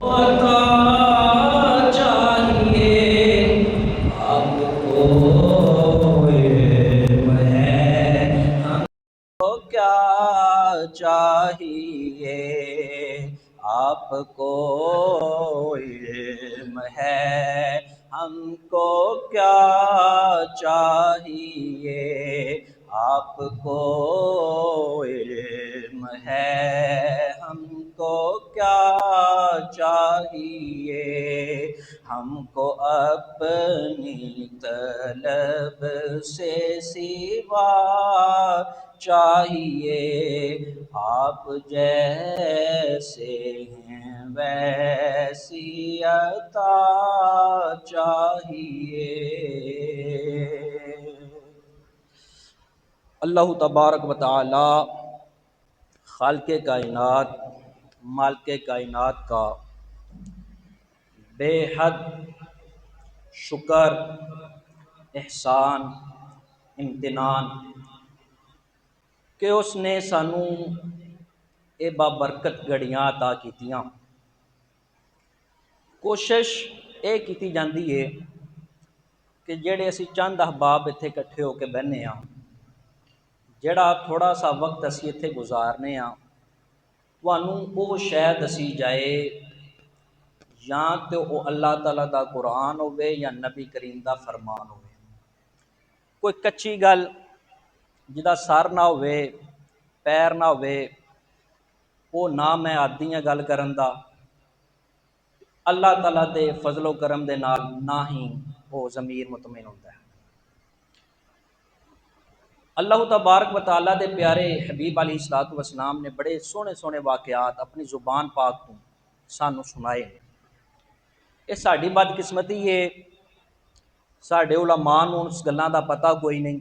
पता चाहिए आपको इल्म है, हमको क्या चाहिए आपको इल्म है, हमको क्या चाहिए आपको इल्म है, हमको क्या चाहिए, हमको अपनी तलब से सिवा चाहिए, आप जैसे हैं वैसी अता चाहिए। अल्लाह तबारक व तआला खालिक़े कायनात मालिके कायनात का बेहद शुक्र, एहसान, इम्तिनान कि उसने सानू ये बाबरकत घड़ियां अता कीतियां। कोशिश ये की जाती है कि जेड़े असी चंद अहबाब इत्थे इकट्ठे होकर बहने हाँ, जेड़ा थोड़ा सा वक्त असी इत्थे गुजारने हाँ, तुहानू वो शय दसी जाए या तो वो अल्लाह ताला दा कुरान होवे या नबी करीम दा फरमान होवे। कोई कच्ची गल जिदा सर ना होवे पैर ना होवे, वो ना मैं आदी हाँ गल करन दा, अल्लाह ताला दे फजलो करम दे नाल ना ही वो ज़मीर मुतमिन होता है। अल्लाह तबारक व तआला दे प्यारे हबीब अलैहिस्सलातु वस्सलाम ने बड़े सोहने सोहने वाक़यात अपनी जुबान पाक तो सानू सुनाए। ये साड़ी बदकिस्मती है, साढ़े उलमा नूं उस गल्लां दा पता कोई नहीं,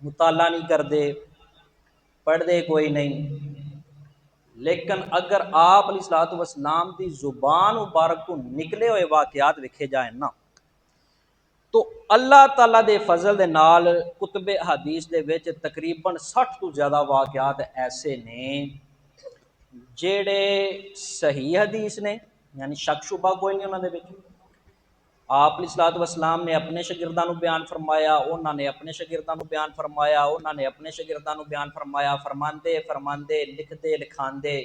मुताला नहीं करते, पढ़ते कोई नहीं। लेकिन अगर आप अलैहिस्सलातु वस्सलाम की जुबान मुबारक तो निकले हुए वाक़यात वेखे जाए ना, तो अल्लाह ताला दे फजल दे नाल कुतुबे हदीस दे विच तकरीबन 60 तो ज़्यादा वाक़यात ऐसे ने जेड़े सही हदीस ने, यानी शक शुबा कोई नहीं उन्होंने विच। आप अलैहिस्सलातु वस्सलाम ने अपने शागिर्दां नूं बयान फरमाया, उन्होंने अपने शागिर्दां नूं बयान फरमाया, उन्होंने अपने शागिर्दां नूं बयान फरमाया, फरमांदे फरमांदे लिखते लिखांदे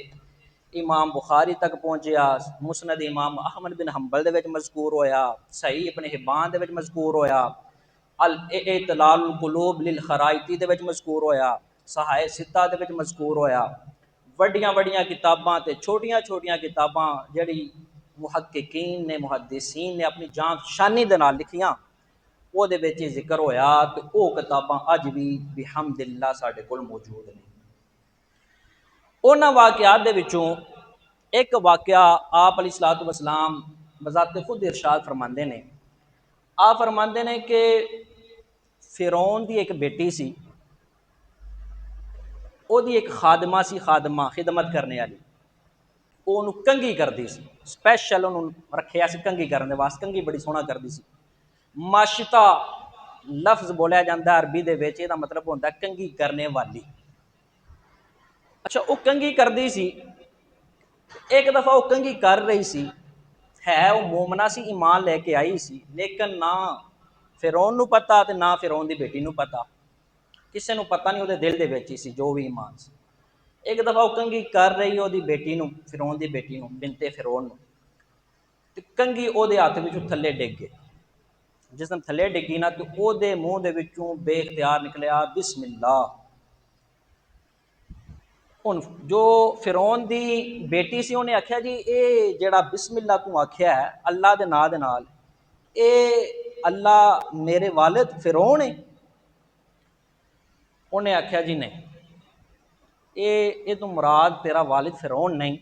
इमाम बुखारी तक पहुँचया, मुसनद इमाम अहमद बिन हंबल दे विच मज़कूर होया, सही इब्न हिब्बान दे विच मज़कूर होया, अल इतलाल कुलूब लिल खराइती दे विच मज़कूर होया, सहाए सित्ता दे विच मज़कूर होया। वड्डियां वड्डियां किताबां ते छोटियां छोटियां किताबां जिहड़ी मुहक्किकीन ने मुहद्दिसीन ने अपनी जान शानी दे नाल लिखियां, ओहदे विच जिक्र होया। तो वो किताबां अज भी बिहमदिल्लाह साडे कोल मौजूद ने। उन्हां वाक़यात दे विचों एक वाक़या आप अलैहिस्सलातु वस्सलाम बज़ाते खुद इरशाद फरमाते हैं। आप फरमाते हैं कि फिरौन की एक बेटी सी, ओहदी एक खादमा सी, खादमा खिदमत करने वाली, वो उन्होंने कंघी करती सी, स्पैशल उन्होंने रखिया सी कंघी करने वास्ते, कंघी बड़ी सोहना करती सी। माशिता लफ्ज़ बोलिया जाता है अरबी दे विच, इहदा मतलब होता है कंघी करने वाली। अच्छा, वो कंघी करती सी, एक दफ़ा वो कंघी कर रही सी, है वो मोमना सी, ईमान लैके आई सी, लेकिन ना फिरौन नूं पता ते ना फिरौन की बेटी नूं पता, किसी नूं पता नहीं, वो दिल दे विच ही सी जो भी ईमान सी। एक दफ़ा वो कंघी कर रही ओहदी बेटी नूं, फिरौन की बेटी नूं, बिनते फिरौन नूं, ते कंघी ओहदे हत्थ विचों थल्ले डिग गई। जिस दिन थल्ले डिगी ना, तो ओहदे मूँह दे विचों बेख्तियार निकलिया बिस्मिल्लाह। हुण जो फिरौन की बेटी सी, उन्हें आख्या जी ये जिहड़ा बिस्मिल्लाह तू आख्या है अल्लाह के नां दे नाल, ये अल्लाह मेरे वालिद फिरौन है? उन्हें आख्या जी नहीं, ये तो मुराद तेरा वालिद फिरौन नहीं,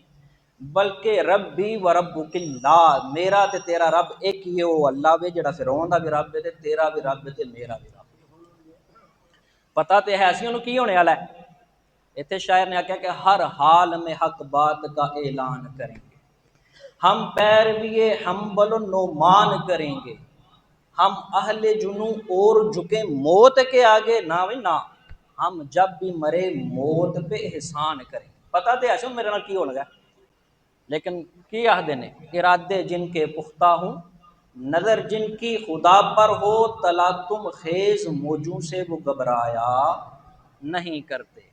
बल्कि रब्बी व रब्बुकिल्लाह, मेरा ते तेरा रब एक ही है, वो अल्लाह वे जिहड़ा फिरौन दा भी रब है, तेरा भी रब है, मेरा भी रब। पता तो है सी उन्होंने की होने वाला है। इतने शायर ने आख्या कि हर हाल में हक बात का ऐलान करेंगे, हम पैरवी हम बलो नोमान करेंगे, हम अहले जुनू और झुके मौत के आगे ना भाई ना, हम जब भी मरे मौत पे एहसान करें। पता तो ऐसे मेरे नाल की होने लगा। लेकिन की आखदे ने, इरादे जिनके पुख्ता हूँ, नज़र जिनकी खुदा पर हो, तला तुम खेज मौजों से वो घबराया नहीं करते।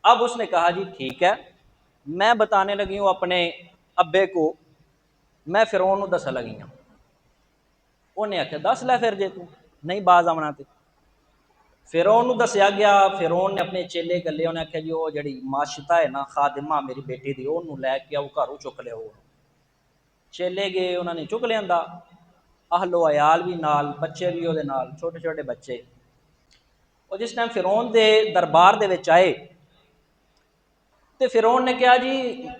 अब उसने कहा जी ठीक है, मैं बताने लगी हूँ अपने अब्बे को, मैं फिरौन दस लगी हूँ। उन्हें आख्या दस लै फिर जे तू नहीं बाज आना तो। फिरौन दसिया गया, फिरौन ने अपने चेले गले, उन्हें आख्या जी वो जी माशिता है ना खादिमा मेरी बेटी की, उन्होंने लैके आओ घरों चुक लिया। चेले गए, उन्होंने चुक लिया, अहलो अयाल भी नाल, बच्चे भी वो नाल, छोटे छोटे बच्चे। और जिस टाइम फिरौन के दरबार दे विच आए तो फिरौन ने कहा जी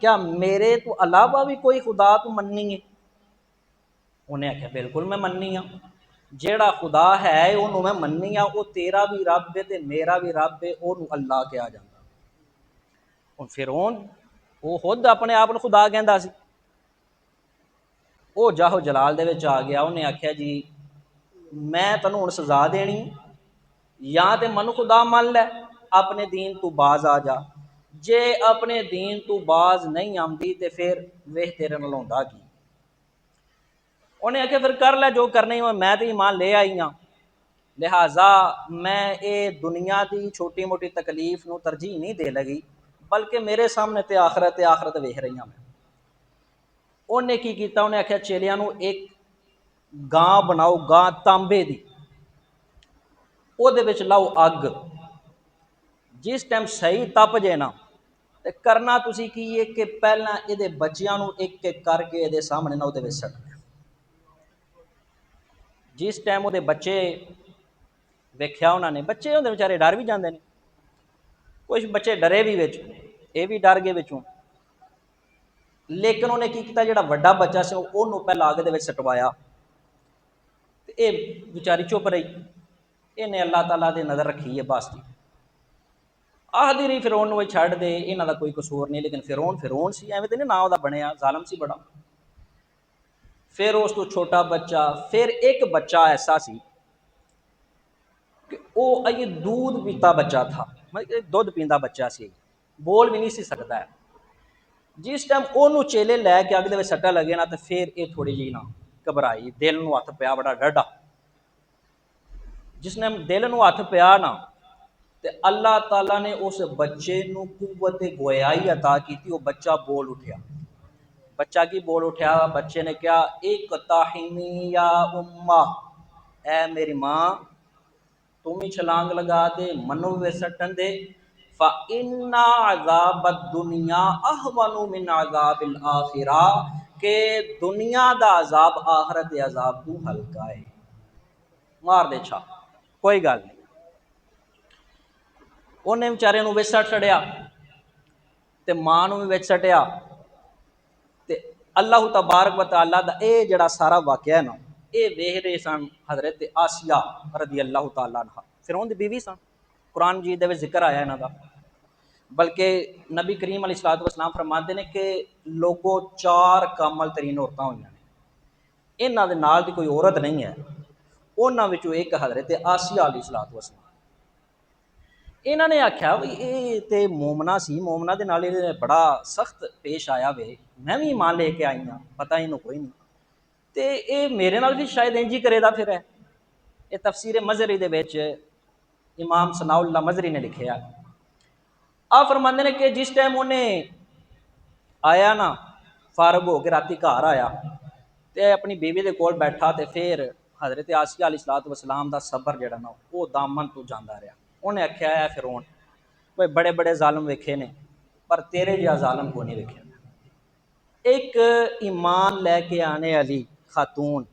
क्या मेरे तो अलावा भी कोई खुदा तू मननी है? उन्हें आख्या बिल्कुल मैं मननी हाँ, जेड़ा खुदा है उन्होंने मैं मननी हाँ, वो तेरा भी रब है तो मेरा भी रब है, उन्होंने अल्लाह कहा जाता। हुण फिरौन वो खुद अपने आप को खुदा कहता सी। वो जाहो जलाल दे विच आ गया, उन्हें आख्या जी मैं तैनूं हुण सज़ा देनी, या तो मनु खुदा मान लै, अपने दीन तू बाज आ जा, जे अपने दीन तू बाज नहीं आती तो फिर वेख तेरे नाल होंदा की। उन्हें आख्या फिर कर लै जो करना ही, मैं तो ईमान ले आई हाँ, लिहाजा मैं ये दुनिया की छोटी मोटी तकलीफ नूं तरजीह नहीं दे लगी, बल्कि मेरे सामने तो आखरत वेख रही हाँ मैं। उन्हें की किया, उन्हें आख्या चेलियां नूं एक गां बनाओ, गां तांबे की, वो लाओ अग, जिस टाइम सही तप जे ना तो करना तुसी की है कि पहला ये बच्चों एक एक करके ये सामने ना वो सटना। जिस टाइम वो बच्चे वेख्या उन्होंने, बच्चे होंगे बेचारे डर भी जाते हैं, कुछ बच्चे डरे भी बिच, ये भी डर गए बिचों। लेकिन उन्हें की किया, जो वड्डा बच्चा से उन्होंने पहला अग दे सटवाया, ये बेचारी चुप रही, इन्हें अल्लाह ताला की नज़र रखी है बस जी। आखदी रही फिरौन नूं छड्ड दे, इन्हां दा कोई कसूर नहीं, लेकिन फिरौन सी एवें तो नहीं ना उहदा बनिया, जालम सी बड़ा। फिर उस तो छोटा बच्चा, फिर एक बच्चा ऐसा सी कि वो ये दूध पीता बच्चा था, मतलब दुध पींदा बच्चा सी, बोल भी नहीं सी सकता है। जिस टाइम ओनू चेले लैके अग दे सट्टा लगे ना, तो फिर ये थोड़ी जी ना घबराई, दिल नूं हथ पिया बड़ा डाढ़ा। जिसने दिल नूं हथ पिया ना, तो अल्लाह ताला ने उस बच्चे नूं कुव्वत गोयाई अता की, वो बच्चा बोल उठया। बच्चा की बोल उठया, बच्चे ने क्या, एक ताहिनी या उम्मा, ए मेरी माँ तुम ही छलांग लगा दे, मनु वे सटन दे, फ़ा इन्ना अज़ाब दुनिया अहवनु मिन अज़ाबिल आखिरा, के दुनिया दा अज़ाब आखरत दे अज़ाब तू हल्का है। मार दे छा, कोई गल नहीं। उन्हें बेचारे नूं विच सट छड़िया, ते मां नूं भी विच सटिया, ते अल्लाह तबारक व तआला दा ये जिहड़ा सारा वाकया है ना, ये वेख रहे सन हज़रत आसिया रज़ी अल्लाह तआला अन्हा, फिरौन दी बीवी सन। कुरान मजीद दे विच जिक्र आया इन्हां दा। बल्कि नबी करीम अलैहिस्सलातु वस्सलाम फरमाते हैं कि लोगों चार कामल तरीन औरतां होईयां ने, इन्हां दे नाल दी कोई औरत नहीं है, उन्हां विचों एक हज़रत आसिया अलैहिस्सलातु वस्सलाम। इन्होंने आख्या भी ये तो मोमना सी, मोमना के नाल इहदे बड़ा सख्त पेश आया वे, मैं भी ईमान लेके आई हाँ, पता इन्हूं कोई नहीं, तो ये मेरे नाल भी शायद इंज ही करेदा फिर है। ये तफसीर मजरी दे विच इमाम सनाउल्लाह मजरी ने लिखिया। आ फरमाते ने कि जिस टाइम उन्हें आया ना, फारग हो के राती घर आया, तो अपनी बीवी के कोल बैठा, तो फिर हज़रत आसिया अलैहिस्सलातु वस्सलाम दा सबर जिहड़ा ना वो दामन तो जांदा रहा। उन्हें आख्या है फिरौन कोई बड़े बड़े जालम वेखे ने, पर तेरे जिहा जालम को नहीं वेख्या। एक ईमान लैके आने वाली खातून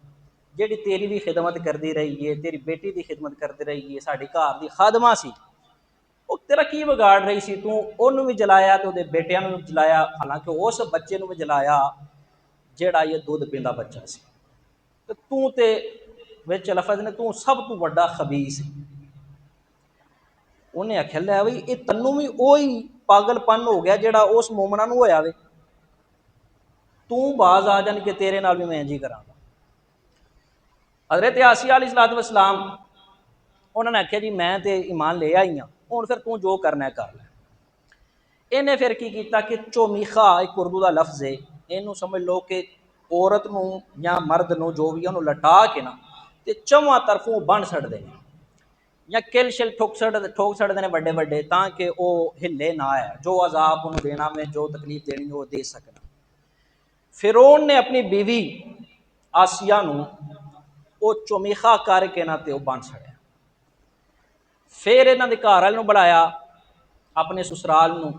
जिहड़ी तेरी भी खिदमत करती रही है, तेरी बेटी की खिदमत करती रही है, साडी घर की खादमा सी, वो तेरा की बिगाड़ रही सी, तू उन्होंने भी जलाया तो बेटिया भी जलाया, हालांकि उस बच्चे भी जलाया जेड़ा ये दूध पींदा बच्चा सी, तो तू तो विच लफज ने तू सब तो बड़ा खबीस है। उन्हें आख्या लै बई ये तन्नू भी वही पागलपन हो गया जेड़ा उस मोमना नूं होया वे, तू बाज आ जान कि तेरे नाल भी मैं इंज ही करांगा। हज़रत आसिया अलैहिस्सलातु वस्सलाम उन्होंने आख्या जी मैं तो ईमान ले आई हाँ, हुण फिर तू जो करना है कर लै। इन्हें फिर की किया कि चोमीखा एक उर्दू का लफ्ज़ है, ਇਹਨੂੰ ਸਮਝ ਲਓ ਕਿ ਔਰਤ ਨੂੰ ਜਾਂ ਮਰਦ ਨੂੰ ਜੋ ਵੀ ਉਹਨੂੰ ਲਟਾ ਕੇ ਨਾ ਤੇ ਚੌਵਾਂ ਤਰਫੋਂ ਬੰਨ ਛੱਡਦੇ ਨੇ ਜਾਂ ਕਿਲ ਸ਼ਿਲ ਠੋਕ ਛੱਡਦੇ ਨੇ ਵੱਡੇ ਵੱਡੇ, ਤਾਂ ਕਿ ਉਹ ਹਿੱਲੇ ਨਾ ਹੈ, ਜੋ ਅਜ਼ਾਬ ਉਹਨੂੰ ਦੇਣਾ ਮੈਂ ਜੋ ਤਕਲੀਫ ਦੇਣੀ ਉਹ ਦੇ ਸਕਣਾ। ਫਿਰੌਨ ਨੇ ਆਪਣੀ ਬੀਵੀ ਆਸੀਆ ਨੂੰ ਉਹ ਚੁਮੀਖਾ ਕਰਕੇ ਨਾ ਤੇ ਉਹ ਬੰਨ ਛੜਿਆ। फिर इन्हों के घर वाले बुलाया, अपने ससुराल में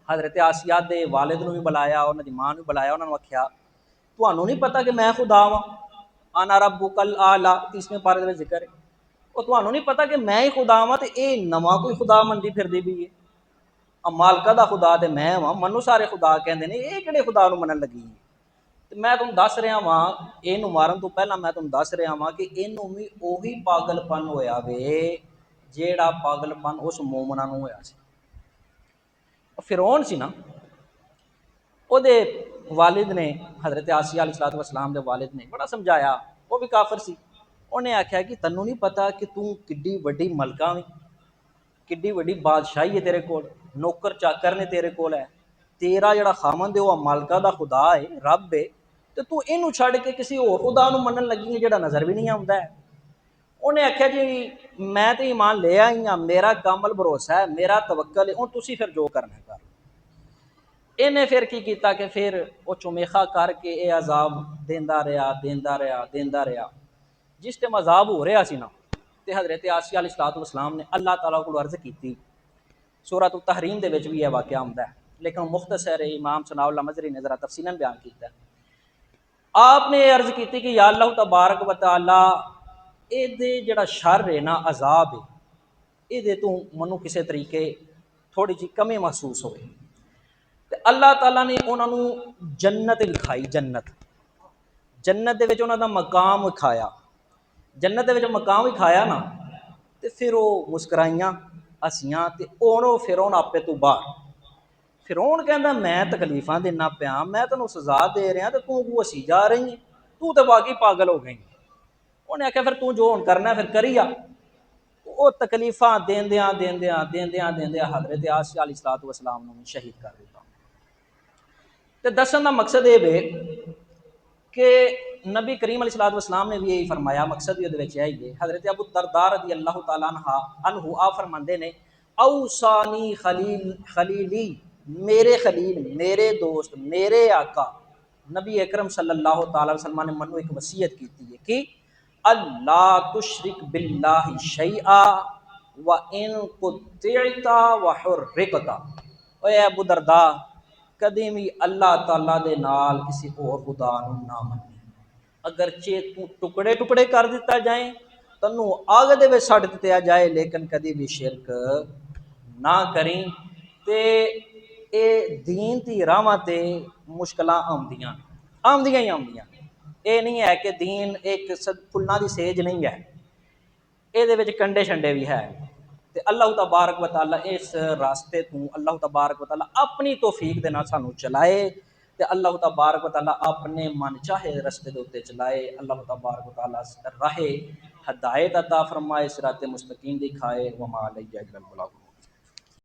हज़रत आसिया के वालिद भी बुलाया, उन्होंने माँ भी बुलाया। उन्होंने आख्या तुहानू नहीं पता कि मैं खुदा वां, आना रब्बुकल आला, 30वें पारे में जिक्र है। और तुहानू नहीं पता कि मैं ही खुदा वां, तो ये नवा कोई खुदा मनदी फिरदी पई है। मालका दा खुदा तो मैं वां, मनु सारे खुदा कहते हैं, ये किहड़े खुदा नूं मनन लगी है। तो मैं तुहानू दस रहा वां, इहनूं मारन तो पहला मैं तुहानू दस रहा वां कि इहनूं भी उही पागलपन होया वे जेड़ा पागलपन उस मोमना नूं होया सी। फिरौन सी ना, उहदे वालिद ने हज़रत आसिया अलैहिस्सलातु वस्सलाम के वालिद ने बड़ा समझाया, वो भी काफिर सी। उन्हें आख्या कि तैनूं नहीं पता कि तू किड्डी वड्डी मलका वी, किड्डी वड्डी बादशाही है तेरे कोल, नौकर चाकर ने तेरे कोल है, तेरा जिहड़ा खामंद है वह मालका दा खुदा है, रब है, तो तू इनू छड़ के किसी होर खुदा नूं मनन लगी है जिहड़ा नज़र भी नहीं आउंदा है। उन्हें आख्या जी मैं तो ईमान ले आई हाँ, मेरा कामल भरोसा है, मेरा तवक्कल है, हुण तुसीं फिर जो करना कर। इन्हें फिर की किया कि फिर वो चुमेखा करके ये अजाब देंदा रहा देंदा रहा देंदा रहा। जिस टाइम अजाब हो रहा सी ना, तो हज़रत आसिया अलैहिस्सलातु वस्सलाम ने अल्लाह ताला को अर्ज़ की। सूरत तहरीम दे विच भी यह वाक़या आउंदा है, लेकिन मुख्तसर इमाम सनाउल्लाह मज़री ने ज़रा तफसीलन बयान किया। आपने अर्ज़ की कि या अल्लाह तबारक व तआला ये जिहड़ा शर है ना, अजाब है, ये तू मनु किसी तरीके थोड़ी जी कमी महसूस होए। तो अल्लाह ताला ने उन्होंने जन्नत विखाई, जन्नत जन्नत दे विच उन्हां दा मकाम विखाया। जन्नत दे विच मकाम विखाया ना, तो फिर वो मुस्कराइयां हसियां, तो हुण फिरौन आपे तू बाहर। फिरौन कहंदा मैं तकलीफां देना पिया, मैं तैनूं सज़ा दे रहा, तो तू को हसी जा रही है, तू तो बाकी पागल हो गई। उन्हें आख्या फिर तू जो हुण करना फिर करी आ। वो तकलीफां देंदियां देंदियां देंदियां देंदियां हज़रत आसिया अलैहिस्सलातु वस्सलाम नूं शहीद कर दिता। तो दसन का मकसद ये वे कि नबी करीम अलैहिस्सलातु वस्सलाम ने भी यही फरमाया, मकसद भी उहदे विच यही है। हज़रत अबू दरदा रज़ी अल्लाह तआला अन्हु आ फरमांदे ने, औसानी खलीली, मेरे खलील, मेरे दोस्त, मेरे आका नबी अकरम सल्लल्लाहु तआला अलैहि वसल्लम ने मनु एक वसीयत की है कि अल्लाह तुशरिक बिल्लाहि शैआ व इन कुतिअता व हुर्रिकता। ओए अबू दरदा, कदी भी अल्लाह ताला दे नाल किसी होर खुदा नूं ना मन्नी, अगरचे तू टुकड़े टुकड़े कर दिता जाए, तन्नू आग दे विच सट दिता जाए, लेकिन कदी भी शिरक ना करी। ते ये दीन दी राहां ते मुश्किलां आउंदियां ही आउंदियां। ये नहीं है कि दीन एक फुल्लां दी सेज नहीं है, ये कंडे शंडे भी है। तो अल्लाह तबारक व तआला इस रास्ते तू अल्लाह तबारक व तआला अपनी तौफीक दे नाल सानू चलाए, तो अल्लाह तबारक व तआला अपने मन चाहे रस्ते के उत्ते चलाए। अल्लाह तबारक व तआला राहे हदायत अता फरमाए, सिराते मुस्तकीम दिखाए। वमा अलैया इल्लल बलाग।